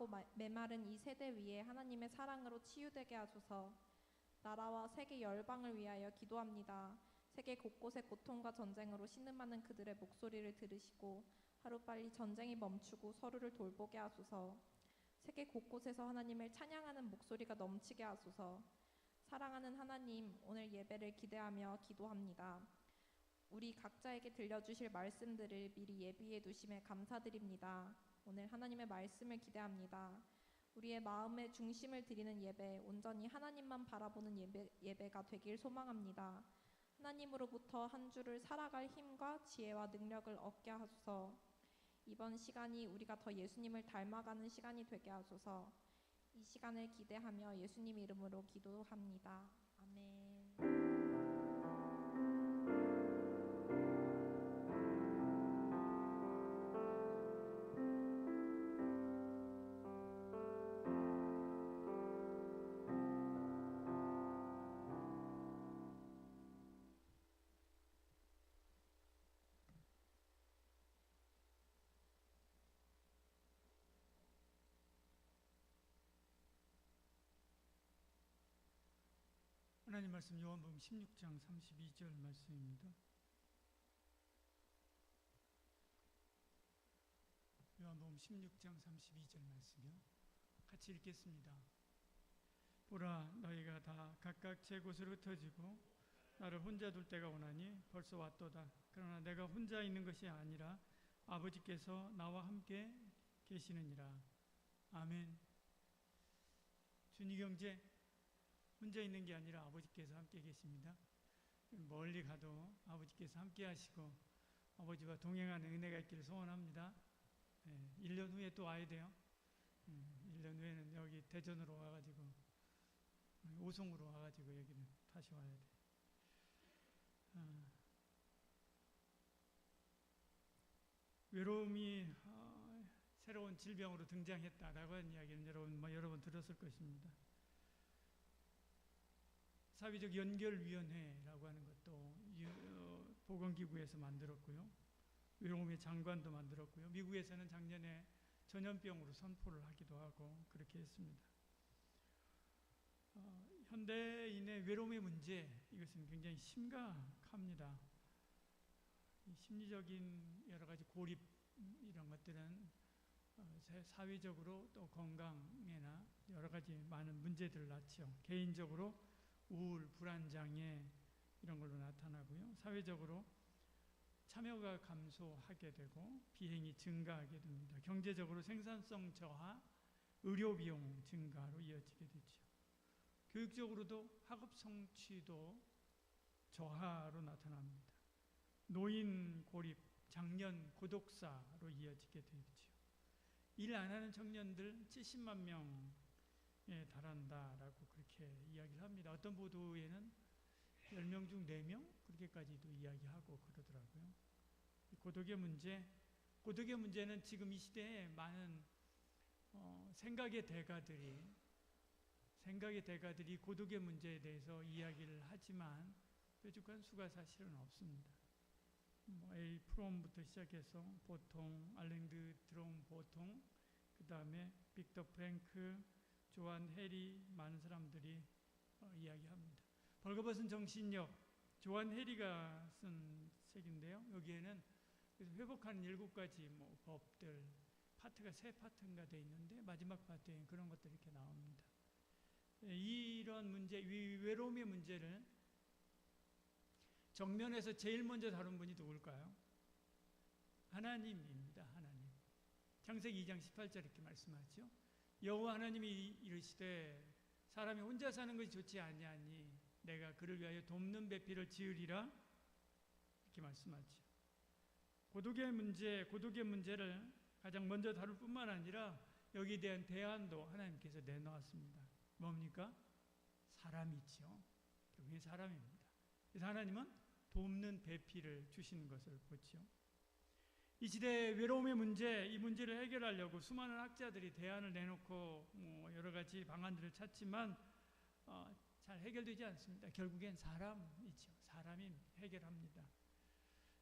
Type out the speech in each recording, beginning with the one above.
악하고 메마른 이 세대 위에 하나님의 사랑으로 치유되게 하소서. 나라와 세계 열방을 위하여 기도합니다. 세계 곳곳의 고통과 전쟁으로 신음하는 그들의 목소리를 들으시고 하루빨리 전쟁이 멈추고 서로를 돌보게 하소서. 세계 곳곳에서 하나님을 찬양하는 목소리가 넘치게 하소서. 사랑하는 하나님, 오늘 예배를 기대하며 기도합니다. 우리 각자에게 들려주실 말씀들을 미리 예비해 두심에 감사드립니다. 오늘 하나님의 말씀을 기대합니다. 우리의 마음의 중심을 드리는 예배, 온전히 하나님만 바라보는 예배가 되길 소망합니다. 하나님으로부터 한 주를 살아갈 힘과 지혜와 능력을 얻게 하소서. 이번 시간이 우리가 더 예수님을 닮아가는 시간이 되게 하소서. 이 시간을 기대하며 예수님 이름으로 기도합니다. 아멘. 하나님 말씀 요한복음 16장 32절 말씀입니다. 요한복음 16장 32절 말씀이요. 같이 읽겠습니다. 보라, 너희가 다 각각 제 곳으로 흩어지고 나를 혼자 둘 때가 오나니 벌써 왔도다. 그러나 내가 혼자 있는 것이 아니라 아버지께서 나와 함께 계시느니라. 아멘. 준희 형제, 혼자 있는 게 아니라 아버지께서 함께 계십니다. 멀리 가도 아버지께서 함께 하시고 아버지와 동행하는 은혜가 있기를 소원합니다. 1년 후에 또 와야 돼요. 1년 후에는 여기 대전으로 와가지고 오송으로 와가지고 여기는 다시 와야 돼. 외로움이 새로운 질병으로 등장했다라고 하는 이야기는 여러 번 들었을 것입니다. 사회적 연결위원회라고 하는 것도 보건기구에서 만들었고요. 외로움의 장관도 만들었고요. 미국에서는 작년에 전염병으로 선포를 하기도 하고 그렇게 했습니다. 현대인의 외로움의 문제, 이것은 굉장히 심각합니다. 심리적인 여러 가지 고립 이런 것들은 사회적으로 또 건강에나 여러 가지 많은 문제들을 낳죠. 개인적으로 우울, 불안장애 이런 걸로 나타나고요. 사회적으로 참여가 감소하게 되고 비행이 증가하게 됩니다. 경제적으로 생산성 저하, 의료비용 증가로 이어지게 되죠. 교육적으로도 학업 성취도 저하로 나타납니다. 노인 고립, 장년 고독사로 이어지게 되죠. 일 안 하는 청년들 70만 명에 달한다라고 그렇게 이야기를 합니다. 어떤 보도에는 10명 중 4명? 그렇게까지도 이야기하고 그러더라고요. 고독의 문제는 지금 이 시대에 많은 생각의 대가들이 고독의 문제에 대해서 이야기를 하지만 뾰족한 수가 사실은 없습니다. A. 프롬부터 시작해서 보통, 알랭드 드롬 보통, 그 다음에 빅터 프랭크, 조한 해리, 많은 사람들이 이야기합니다. 벌거벗은 정신력, 조한 해리가 쓴 책인데요. 여기에는 회복하는 7가지 법들, 파트가 3파트인가 되어 있는데 마지막 파트에 그런 것들이 이렇게 나옵니다. 이런 문제, 외로움의 문제를 정면에서 제일 먼저 다룬 분이 누굴까요? 하나님입니다. 하나님. 창세기 2장 18절 이렇게 말씀하죠. 여호와 하나님이 이르시되 사람이 혼자 사는 것이 좋지 아니하니 내가 그를 위하여 돕는 배필을 지으리라 이렇게 말씀하죠. 고독의 문제를 가장 먼저 다룰 뿐만 아니라 여기에 대한 대안도 하나님께서 내놓았습니다. 뭡니까? 사람이죠. 결국엔 사람입니다. 그래서 하나님은 돕는 배필을 주시는 것을 보죠. 이 시대의 외로움의 문제, 이 문제를 해결하려고 수많은 학자들이 대안을 내놓고 여러 가지 방안들을 찾지만 잘 해결되지 않습니다. 결국엔 사람이죠. 사람이 해결합니다.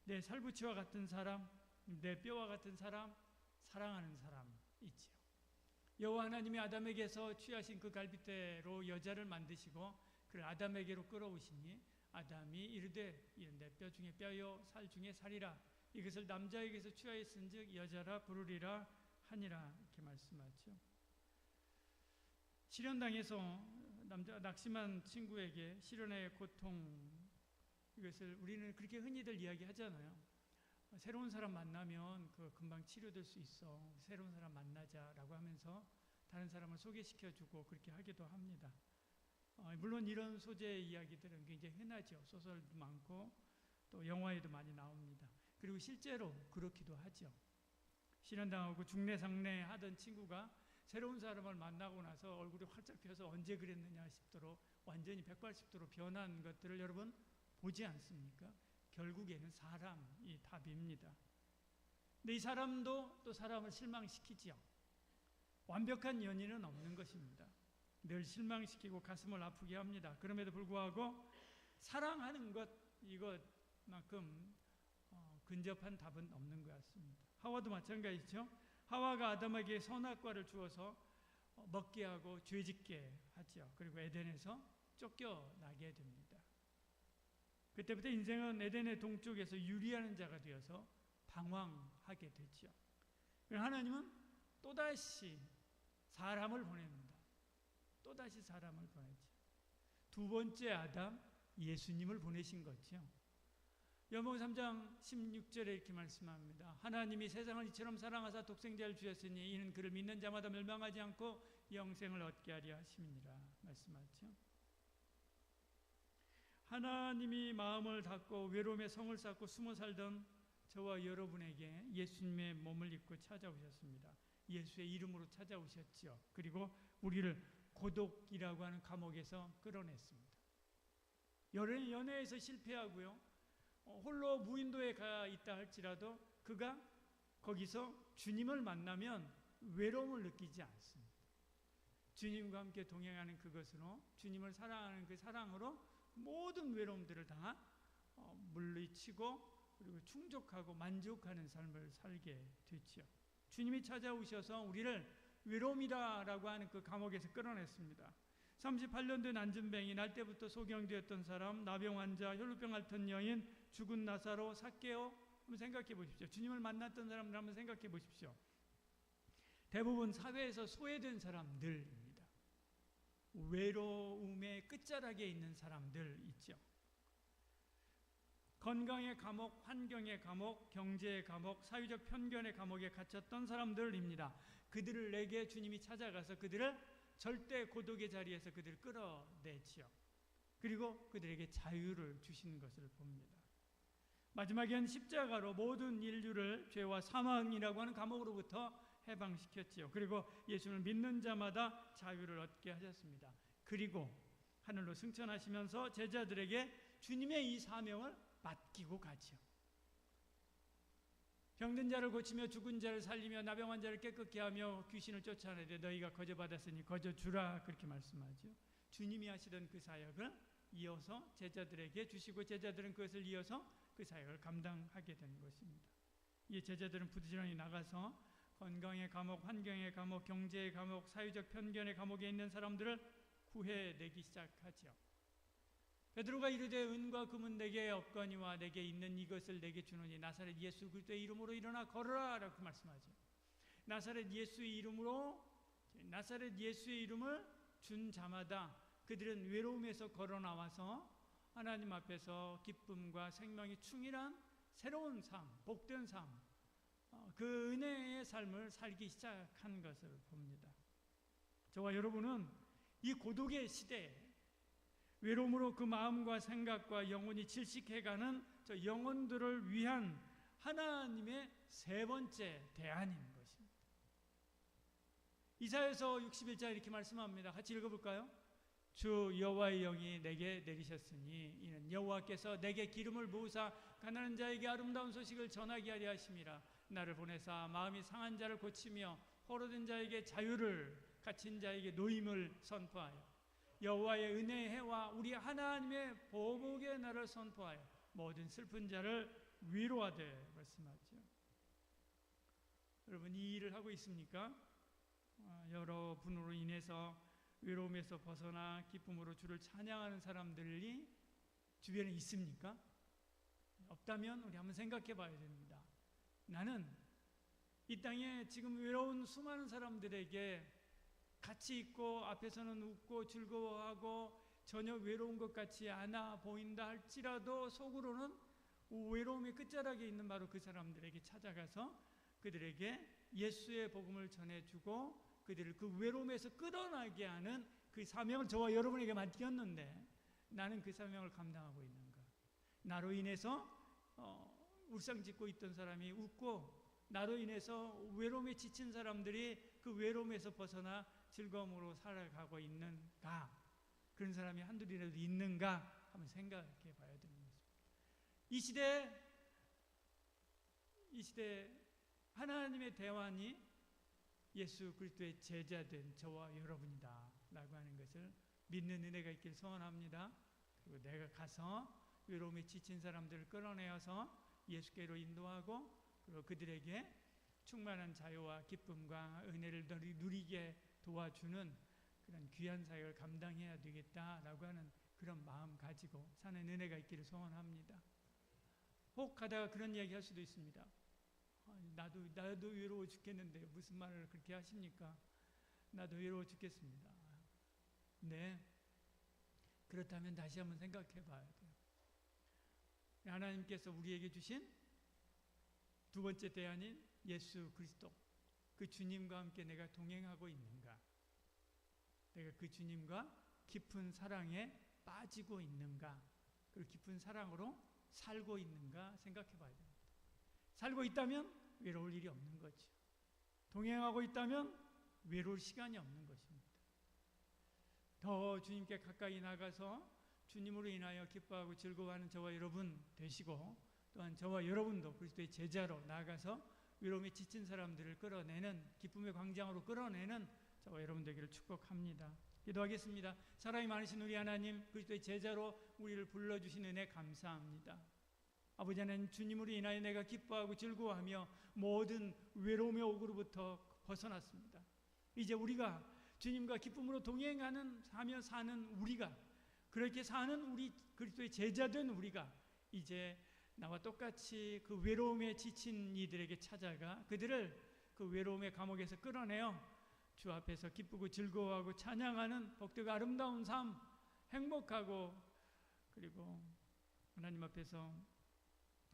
내 살부치와 같은 사람, 내 뼈와 같은 사람, 사랑하는 사람 있죠. 여호와 하나님이 아담에게서 취하신 그 갈빗대로 여자를 만드시고 그를 아담에게로 끌어오시니 아담이 이르되 이는 내 뼈 중에 뼈요 살 중에 살이라 이것을 남자에게서 취하였은즉 여자라 부르리라 하니라 이렇게 말씀하죠. 실현당해서 낙심한 친구에게 실현의 고통 이것을 우리는 그렇게 흔히들 이야기하잖아요. 새로운 사람 만나면 그 금방 치료될 수 있어. 새로운 사람 만나자라고 하면서 다른 사람을 소개시켜주고 그렇게 하기도 합니다. 물론 이런 소재의 이야기들은 굉장히 흔하죠. 소설도 많고 또 영화에도 많이 나옵니다. 그리고 실제로 그렇기도 하죠. 실현당하고 중내상내 하던 친구가 새로운 사람을 만나고 나서 얼굴이 활짝 펴서 언제 그랬느냐 싶도록 완전히 180도로 변한 것들을 여러분 보지 않습니까? 결국에는 사람이 답입니다. 근데 이 사람도 또 사람을 실망시키지요. 완벽한 연인은 없는 것입니다. 늘 실망시키고 가슴을 아프게 합니다. 그럼에도 불구하고 사랑하는 것 이것만큼 근접한 답은 없는 것 같습니다. 하와도 마찬가지죠. 하와가 아담에게 선악과를 주어서 먹게 하고 죄짓게 하죠. 그리고 에덴에서 쫓겨나게 됩니다. 그때부터 인생은 에덴의 동쪽에서 유리하는 자가 되어서 방황하게 되죠. 하나님은 또다시 사람을 보냅니다. 또다시 사람을 보내죠. 두 번째 아담 예수님을 보내신 거죠. 요한복음 3장 16절에 이렇게 말씀합니다. 하나님이 세상을 이처럼 사랑하사 독생자를 주셨으니 이는 그를 믿는 자마다 멸망하지 않고 영생을 얻게 하려 하심이니라 말씀하죠. 하나님이 마음을 닫고 외로움에 성을 쌓고 숨어 살던 저와 여러분에게 예수님의 몸을 입고 찾아오셨습니다. 예수의 이름으로 찾아오셨죠. 그리고 우리를 고독이라고 하는 감옥에서 끌어냈습니다. 연애에서 실패하고요. 홀로 무인도에 가 있다 할지라도 그가 거기서 주님을 만나면 외로움을 느끼지 않습니다. 주님과 함께 동행하는 그것으로 주님을 사랑하는 그 사랑으로 모든 외로움들을 다 물리치고 그리고 충족하고 만족하는 삶을 살게 됐죠. 주님이 찾아오셔서 우리를 외로움이다라고 하는 그 감옥에서 끌어냈습니다. 38년 된 안진뱅이, 날 때부터 소경되었던 사람, 나병 환자, 혈루병 앓던 여인, 죽은 나사로, 삭개오 한번 생각해 보십시오. 주님을 만났던 사람들 한번 생각해 보십시오. 대부분 사회에서 소외된 사람들입니다. 외로움의 끝자락에 있는 사람들 있죠. 건강의 감옥, 환경의 감옥, 경제의 감옥, 사회적 편견의 감옥에 갇혔던 사람들입니다. 그들을 내게 주님이 찾아가서 그들을 절대 고독의 자리에서 그들을 끌어내지요. 그리고 그들에게 자유를 주시는 것을 봅니다. 마지막엔 십자가로 모든 인류를 죄와 사망이라고 하는 감옥으로부터 해방시켰지요. 그리고 예수를 믿는 자마다 자유를 얻게 하셨습니다. 그리고 하늘로 승천하시면서 제자들에게 주님의 이 사명을 맡기고 가지요. 병든 자를 고치며 죽은 자를 살리며 나병 환자를 깨끗게 하며 귀신을 쫓아내되 너희가 거저 받았으니 거저 주라 그렇게 말씀하죠. 주님이 하시던 그 사역을 이어서 제자들에게 주시고 제자들은 그것을 이어서 그 사역을 감당하게 된 것입니다. 이 제자들은 부지런히 나가서 건강의 감옥, 환경의 감옥, 경제의 감옥, 사회적 편견의 감옥에 있는 사람들을 구해내기 시작하죠. 베드로가 이르되 은과 금은 내게 없거니와 내게 있는 이것을 내게 주노니 나사렛 예수 그리스도의 이름으로 일어나 걸어라 라고 말씀하죠. 나사렛 예수의 이름으로 나사렛 예수의 이름을 준 자마다 그들은 외로움에서 걸어 나와서 하나님 앞에서 기쁨과 생명이 충일한 새로운 삶, 복된 삶, 그 은혜의 삶을 살기 시작한 것을 봅니다. 저와 여러분은 이 고독의 시대에 외로움으로 그 마음과 생각과 영혼이 질식해가는 저 영혼들을 위한 하나님의 세 번째 대안인 것입니다. 이사야서 61장 이렇게 말씀합니다. 같이 읽어볼까요? 주 여호와의 영이 내게 내리셨으니 이는 여호와께서 내게 기름을 부으사 가난한 자에게 아름다운 소식을 전하게 하려 하심이라. 나를 보내사 마음이 상한 자를 고치며 포로된 자에게 자유를, 갇힌 자에게 노임을 선포하여 여호와의 은혜의 해와 우리 하나님의 보복의 날을 선포하여 모든 슬픈 자를 위로하되 말씀하죠. 여러분 이 일을 하고 있습니까? 여러분으로 인해서 외로움에서 벗어나 기쁨으로 주를 찬양하는 사람들이 주변에 있습니까? 없다면 우리 한번 생각해 봐야 됩니다. 나는 이 땅에 지금 외로운 수많은 사람들에게 같이 있고 앞에서는 웃고 즐거워하고 전혀 외로운 것 같지 않아 보인다 할지라도 속으로는 외로움의 끝자락에 있는 바로 그 사람들에게 찾아가서 그들에게 예수의 복음을 전해주고 그들을 그 외로움에서 끌어나게 하는 그 사명을 저와 여러분에게 맡겼는데 나는 그 사명을 감당하고 있는가? 나로 인해서 울상짓고 있던 사람이 웃고 나로 인해서 외로움에 지친 사람들이 그 외로움에서 벗어나 즐거움으로 살아가고 있는가? 그런 사람이 한둘이라도 있는가? 한번 생각해 봐야 되는 것입니다. 이 시대 하나님의 대환이 예수 그리스도의 제자된 저와 여러분이다 라고 하는 것을 믿는 은혜가 있길 소원합니다. 그리고 내가 가서 외로움에 지친 사람들을 끌어내어서 예수께로 인도하고 그리고 그들에게 충만한 자유와 기쁨과 은혜를 누리게 도와주는 그런 귀한 사역을 감당해야 되겠다라고 하는 그런 마음 가지고 사는 은혜가 있기를 소원합니다. 혹 가다가 그런 이야기 할 수도 있습니다. 나도 외로워 죽겠는데 무슨 말을 그렇게 하십니까? 나도 외로워 죽겠습니다. 네, 그렇다면 다시 한번 생각해 봐야 돼요. 하나님께서 우리에게 주신 두 번째 대안인 예수 그리스도, 그 주님과 함께 내가 동행하고 있는가? 내가 그 주님과 깊은 사랑에 빠지고 있는가? 그 깊은 사랑으로 살고 있는가 생각해 봐야 됩니다. 살고 있다면 외로울 일이 없는 거죠. 동행하고 있다면 외로울 시간이 없는 것입니다. 더 주님께 가까이 나가서 주님으로 인하여 기뻐하고 즐거워하는 저와 여러분 되시고 또한 저와 여러분도 그리스도의 제자로 나아가서 외로움에 지친 사람들을 끌어내는 기쁨의 광장으로 끌어내는 저와 여러분 되기를 축복합니다. 기도하겠습니다. 사랑이 많으신 우리 하나님, 그리스도의 제자로 우리를 불러주신 은혜 감사합니다. 아버지 하나님, 주님으로 인하여 내가 기뻐하고 즐거워하며 모든 외로움의 옥으로부터 벗어났습니다. 이제 우리가 주님과 기쁨으로 동행하는 하며 사는 우리가, 그렇게 사는 우리 그리스도의 제자된 우리가 이제 나와 똑같이 그 외로움에 지친 이들에게 찾아가 그들을 그 외로움의 감옥에서 끌어내어 주 앞에서 기쁘고 즐거워하고 찬양하는 복되고 아름다운 삶, 행복하고 그리고 하나님 앞에서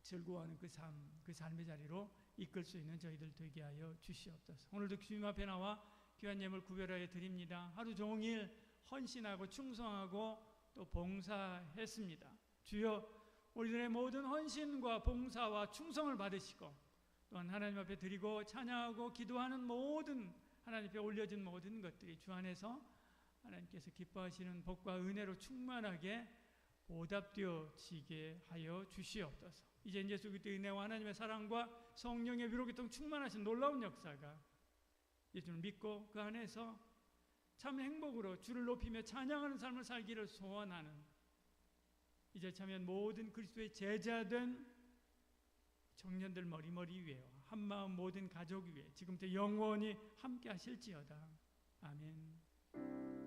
즐거워하는 그 삶, 그 삶의 자리로 이끌 수 있는 저희들 되게 하여 주시옵소서. 오늘도 주님 앞에 나와 귀한 예물 구별하여 드립니다. 하루 종일 헌신하고 충성하고 또 봉사했습니다. 주여, 우리들의 모든 헌신과 봉사와 충성을 받으시고 또한 하나님 앞에 드리고 찬양하고 기도하는 모든 하나님 앞에 올려진 모든 것들이 주 안에서 하나님께서 기뻐하시는 복과 은혜로 충만하게 보답되어지게 하여 주시옵소서. 이제 예수 그리스도의 은혜와 하나님의 사랑과 성령의 위로 교통 충만하신 놀라운 역사가 예수를 믿고 그 안에서 참 행복으로 주를 높이며 찬양하는 삶을 살기를 소원하는 이제 참여 모든 그리스도의 제자된 청년들 머리머리 위에 한마음 모든 가족 위에 지금부터 영원히 함께 하실지어다. 아멘.